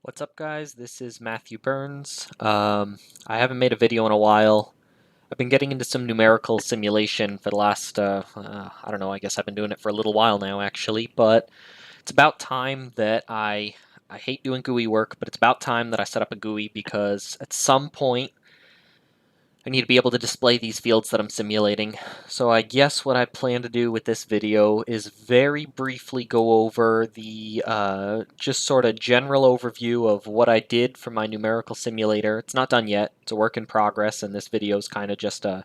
What's up, guys? This is Matthew Burns. I haven't made a video in a while. I've been getting into some numerical simulation for the last, I don't know, I guess I've been doing it for a little while now, actually, but it's about time that I hate doing GUI work, but it's about time that I set up a GUI because at some point I need to be able to display these fields that I'm simulating. So I guess what I plan to do with this video is very briefly go over the just sort of general overview of what I did for my numerical simulator. It's not done yet. It's a work in progress, and this video is kind of just a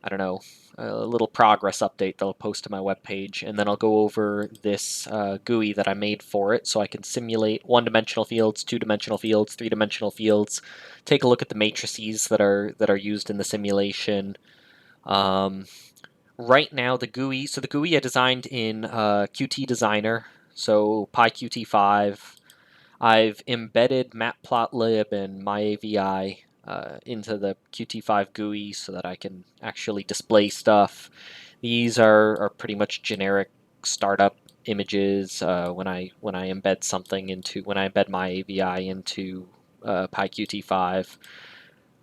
I don't know, a little progress update that I'll post to my webpage, and then I'll go over this GUI that I made for it so I can simulate one-dimensional fields, two-dimensional fields, three-dimensional fields, take a look at the matrices that are used in the simulation. Um, right now, the GUI I designed in Qt Designer, so PyQt5. I've embedded Matplotlib and MyAVI into the Qt5 GUI so that I can actually display stuff. These are pretty much generic startup images when I embed something into when I embed MyAVI into PyQt5.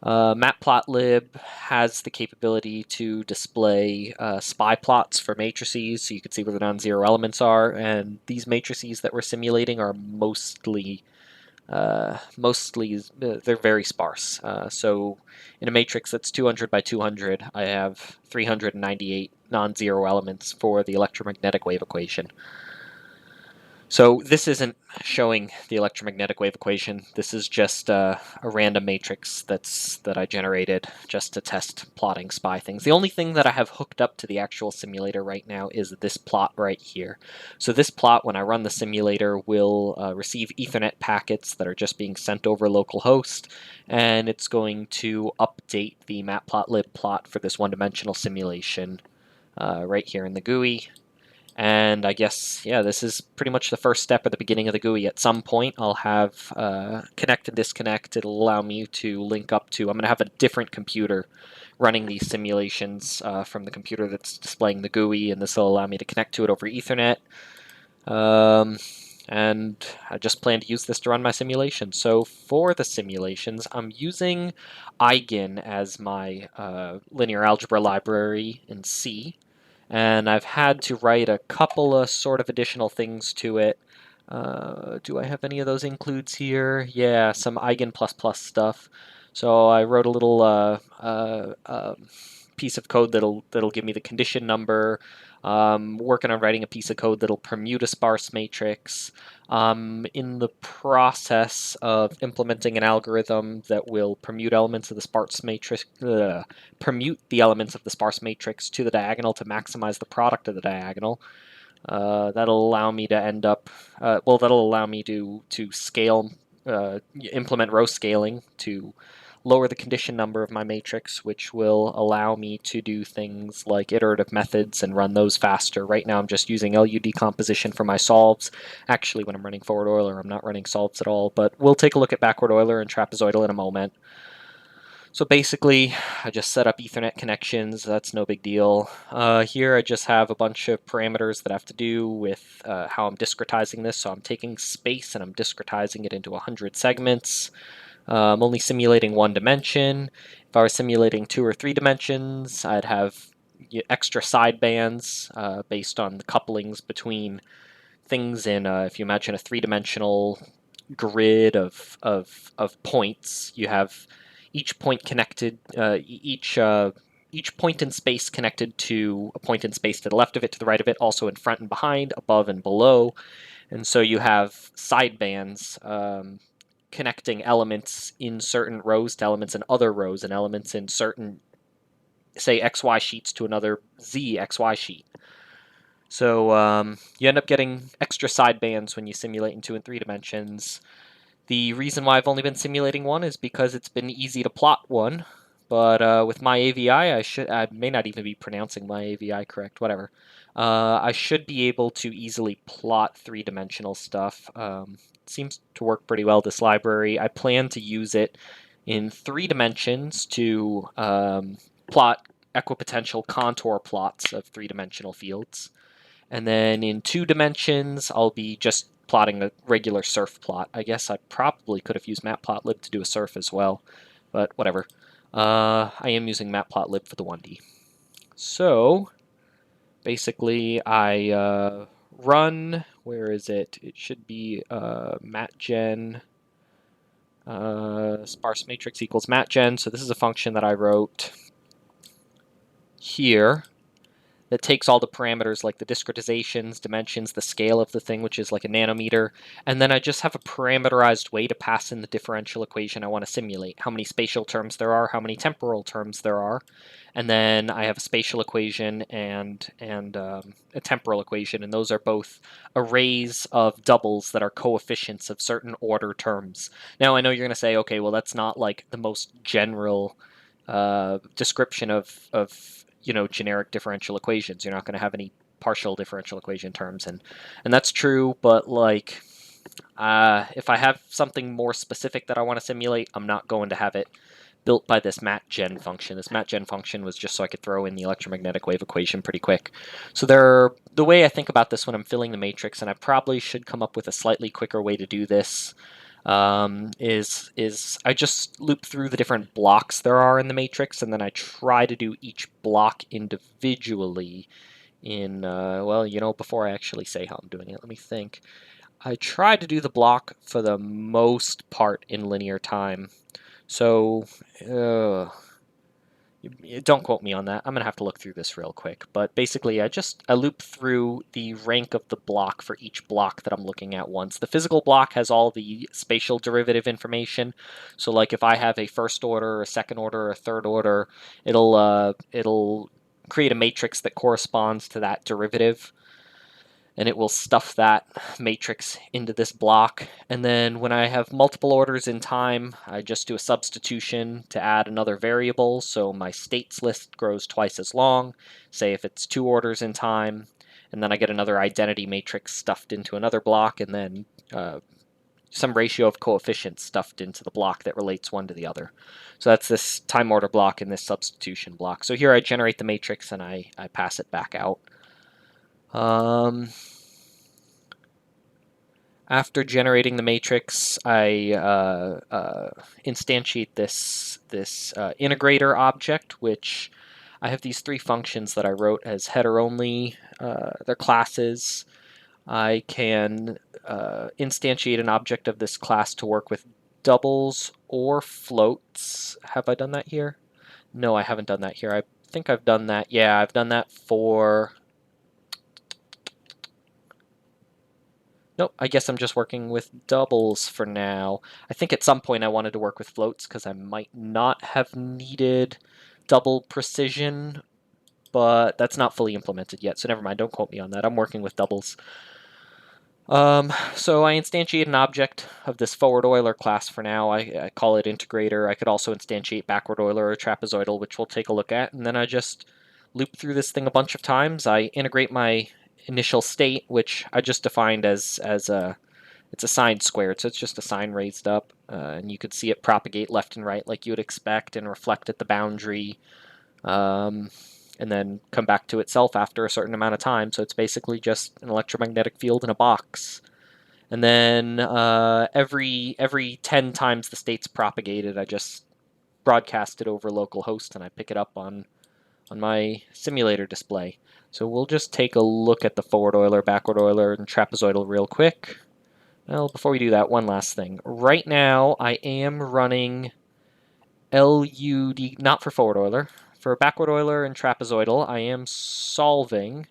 Matplotlib has the capability to display spy plots for matrices, so you can see where the non-zero elements are, and these matrices that we're simulating are mostly they're very sparse. So in a matrix that's 200 by 200, I have 398 non-zero elements for the electromagnetic wave equation. So this isn't showing the electromagnetic wave equation. This is just a random matrix that I generated just to test plotting spy things. The only thing that I have hooked up to the actual simulator right now is this plot right here. So this plot, when I run the simulator, will receive Ethernet packets that are just being sent over localhost, and it's going to update the Matplotlib plot for this one-dimensional simulation right here in the GUI. And I guess, yeah, this is pretty much the first step at the beginning of the GUI. At some point, I'll have connect and disconnect. It'll allow me to link up to, I'm going to have a different computer running these simulations from the computer that's displaying the GUI, and this will allow me to connect to it over Ethernet. And I just plan to use this to run my simulation. So for the simulations, I'm using Eigen as my linear algebra library in C, and I've had to write a couple of sort of additional things to it. Do I have any of those includes here? Yeah, some Eigen++ stuff. So I wrote a little piece of code that'll give me the condition number. Working on writing a piece of code that'll permute a sparse matrix. In the process of implementing an algorithm that will permute elements of the sparse matrix, permute the elements of the sparse matrix to the diagonal to maximize the product of the diagonal. That'll allow me to end up, that'll allow me to scale, implement row scaling to lower the condition number of my matrix, which will allow me to do things like iterative methods and run those faster. Right now I'm just using LU decomposition for my solves. Actually, when I'm running forward Euler, I'm not running solves at all, but we'll take a look at backward Euler and trapezoidal in a moment. So basically, I just set up Ethernet connections. That's no big deal. Here I just have a bunch of parameters that have to do with how I'm discretizing this. So I'm taking space and I'm discretizing it into 100 segments. I'm only simulating one dimension. If I were simulating 2 or 3 dimensions, I'd have extra sidebands based on the couplings between things in, if you imagine a 3-dimensional grid of points, you have each point connected, each point in space connected to a point in space to the left of it, to the right of it, also in front and behind, above and below. And so you have sidebands connecting elements in certain rows to elements in other rows, and elements in certain, say, XY sheets to another Z XY sheet. So you end up getting extra sidebands when you simulate in 2 and 3 dimensions. The reason why I've only been simulating one is because it's been easy to plot one, but with MyAVI, I may not even be pronouncing MyAVI correct, whatever. I should be able to easily plot 3-dimensional stuff. It seems to work pretty well, this library. I plan to use it in 3 dimensions to plot equipotential contour plots of 3-dimensional fields. And then in 2 dimensions, I'll be just plotting a regular surf plot. I guess I probably could have used matplotlib to do a surf as well, but whatever. I am using matplotlib for the 1D. So basically I run, where is it? It should be matgen sparse matrix equals matgen. So this is a function that I wrote here that takes all the parameters like the discretizations, dimensions, the scale of the thing, which is like a nanometer, and then I just have a parameterized way to pass in the differential equation I want to simulate. How many spatial terms there are, how many temporal terms there are, and then I have a spatial equation and a temporal equation, and those are both arrays of doubles that are coefficients of certain order terms. Now I know you're going to say, okay, well that's not like the most general description of generic differential equations. You're not going to have any partial differential equation terms, and that's true. But like, if I have something more specific that I want to simulate, I'm not going to have it built by this matgen function. This matgen function was just so I could throw in the electromagnetic wave equation pretty quick. So the way I think about this when I'm filling the matrix, and I probably should come up with a slightly quicker way to do this, is I just loop through the different blocks there are in the matrix, and then I try to do each block individually in, before I actually say how I'm doing it, let me think. I try to do the block for the most part in linear time. So, don't quote me on that. I'm going to have to look through this real quick. But basically, I loop through the rank of the block for each block that I'm looking at once. The physical block has all the spatial derivative information. So like if I have a first order, a second order, or a third order, it'll create a matrix that corresponds to that derivative, and it will stuff that matrix into this block. And then when I have multiple orders in time, I just do a substitution to add another variable, so my states list grows twice as long, say if it's 2 orders in time, and then I get another identity matrix stuffed into another block, and then some ratio of coefficients stuffed into the block that relates one to the other. So that's this time order block and this substitution block. So here I generate the matrix and I pass it back out. After generating the matrix, I instantiate this integrator object, which I have these 3 functions that I wrote as header only. They're classes. I can instantiate an object of this class to work with doubles or floats. Have I done that here? No, I haven't done that here. I think I've done that. Yeah, I've done that for... Nope, I guess I'm just working with doubles for now. I think at some point I wanted to work with floats because I might not have needed double precision, but that's not fully implemented yet, so never mind, don't quote me on that. I'm working with doubles. So I instantiate an object of this forward Euler class for now. I call it integrator. I could also instantiate backward Euler or trapezoidal, which we'll take a look at, and then I just loop through this thing a bunch of times. I integrate my initial state, which I just defined as it's a sine squared, so it's just a sine raised up, and you could see it propagate left and right like you would expect and reflect at the boundary, and then come back to itself after a certain amount of time. So it's basically just an electromagnetic field in a box. And then every 10 times the state's propagated, I just broadcast it over localhost and I pick it up on my simulator display. So we'll just take a look at the forward Euler, backward Euler, and trapezoidal real quick. Well, before we do that, one last thing. Right now, I am running LUD, not for forward Euler. For backward Euler and trapezoidal, I am solving...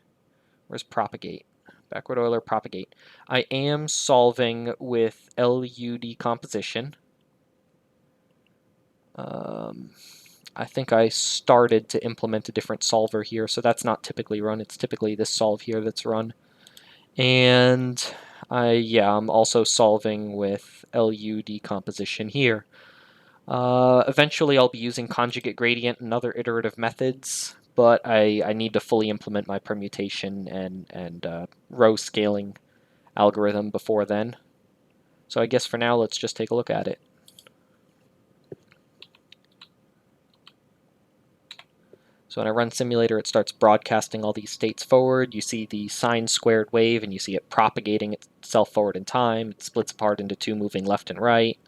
Where's propagate? Backward Euler, propagate. I am solving with LU decomposition. I think I started to implement a different solver here, so that's not typically run. It's typically this solve here that's run. And I'm also solving with LU decomposition here. Eventually I'll be using conjugate gradient and other iterative methods, but I need to fully implement my permutation and row scaling algorithm before then. So I guess for now, let's just take a look at it. So when I run simulator, it starts broadcasting all these states forward. You see the sine squared wave, and you see it propagating itself forward in time. It splits apart into two moving left and right.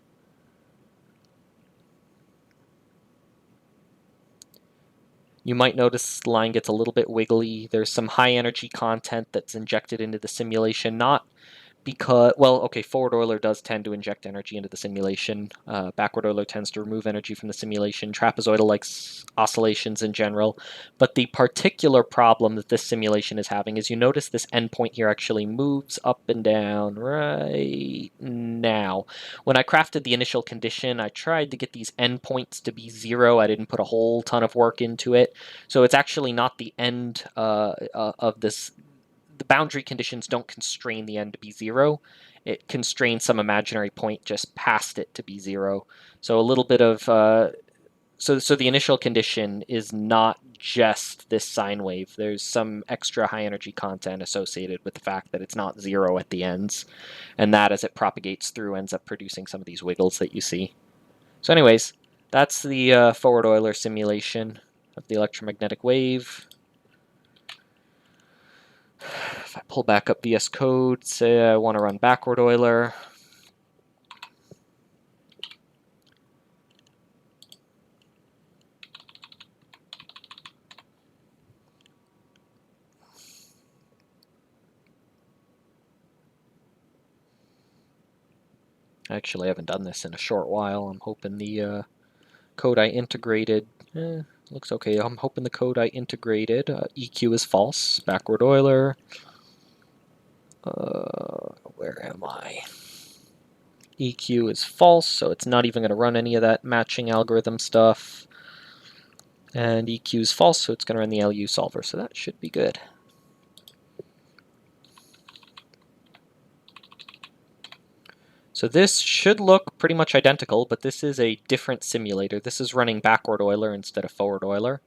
You might notice the line gets a little bit wiggly. There's some high energy content that's injected into the simulation, not because, well, okay, forward Euler does tend to inject energy into the simulation. Backward Euler tends to remove energy from the simulation. Trapezoidal likes oscillations in general. But the particular problem that this simulation is having is you notice this endpoint here actually moves up and down right now. When I crafted the initial condition, I tried to get these endpoints to be 0. I didn't put a whole ton of work into it. So it's actually not the end of this. The boundary conditions don't constrain the end to be 0. It constrains some imaginary point just past it to be 0. So a little bit of so the initial condition is not just this sine wave. There's some extra high energy content associated with the fact that it's not 0 at the ends, and that as it propagates through ends up producing some of these wiggles that you see. So anyways, that's the forward Euler simulation of the electromagnetic wave. If I pull back up VS Code, say I want to run backward Euler. I actually haven't done this in a short while. I'm hoping the code I integrated looks okay. I'm hoping the code I integrated, EQ is false, backward Euler. Where am I? EQ is false, so it's not even going to run any of that matching algorithm stuff. And EQ is false, so it's going to run the LU solver, so that should be good. So this should look pretty much identical, but this is a different simulator. This is running backward Euler instead of forward Euler.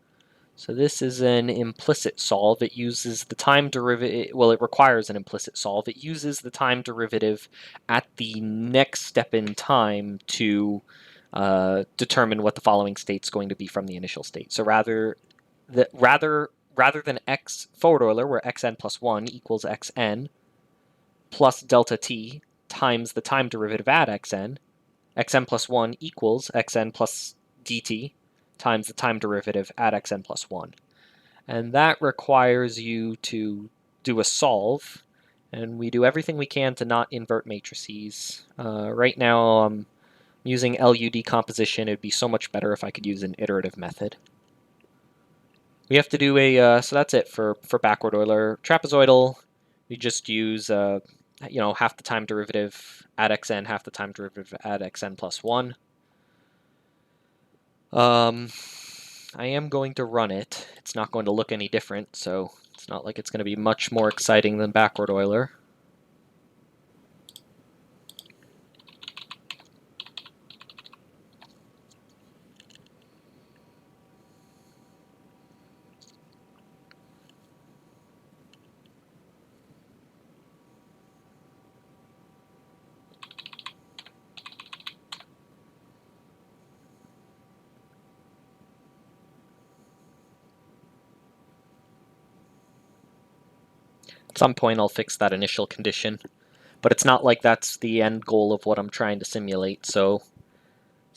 So this is an implicit solve. It uses the time derivative, well, it requires an implicit solve. It uses the time derivative at the next step in time to determine what the following state's going to be from the initial state. So rather than x forward Euler, where xn plus 1 equals xn plus delta t times the time derivative at xn plus 1 equals xn plus dt times the time derivative at xn plus 1. And that requires you to do a solve, and we do everything we can to not invert matrices. Right now I'm using LU decomposition. It'd be so much better if I could use an iterative method. We have to do a, so that's it for backward Euler. Trapezoidal, we just use, half the time derivative at xn, half the time derivative at xn plus 1. I am going to run it. It's not going to look any different, so it's not like it's going to be much more exciting than backward Euler. At some point I'll fix that initial condition, but it's not like that's the end goal of what I'm trying to simulate, so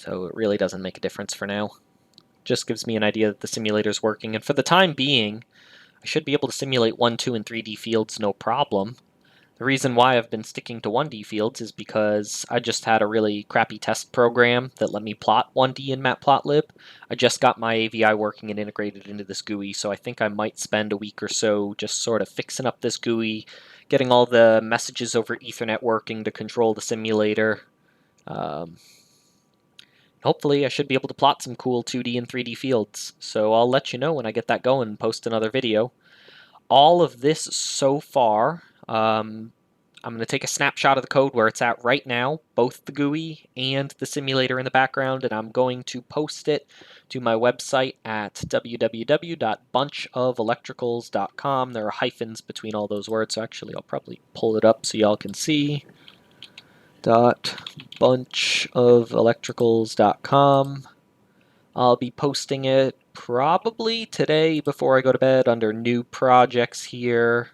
it really doesn't make a difference for now. Just gives me an idea that the simulator's working, and for the time being, I should be able to simulate 1, 2, and 3D fields no problem. The reason why I've been sticking to 1D fields is because I just had a really crappy test program that let me plot 1D in Matplotlib. I just got my AVI working and integrated into this GUI, so I think I might spend a week or so just sort of fixing up this GUI, getting all the messages over Ethernet working to control the simulator. Hopefully I should be able to plot some cool 2D and 3D fields, so I'll let you know when I get that going and post another video. All of this so far, I'm going to take a snapshot of the code where it's at right now, both the GUI and the simulator in the background, and I'm going to post it to my website at www.bunchofelectricals.com. There are hyphens between all those words, so actually I'll probably pull it up so y'all can see. .bunchofelectricals.com. I'll be posting it probably today before I go to bed under new projects here.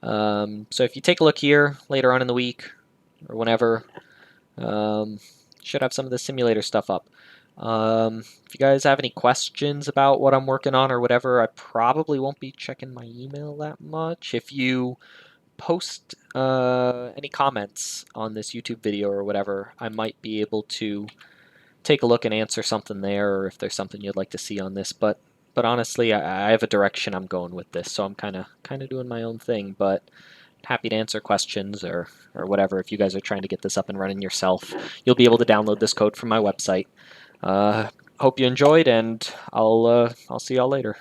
So if you take a look here later on in the week or whenever, should have some of the simulator stuff up. If you guys have any questions about what I'm working on or whatever, I probably won't be checking my email that much. If you post any comments on this YouTube video or whatever, I might be able to take a look and answer something there, or if there's something you'd like to see on this. But honestly, I have a direction I'm going with this, so I'm kind of doing my own thing. But happy to answer questions or whatever. If you guys are trying to get this up and running yourself, you'll be able to download this code from my website. Hope you enjoyed, and I'll see y'all later.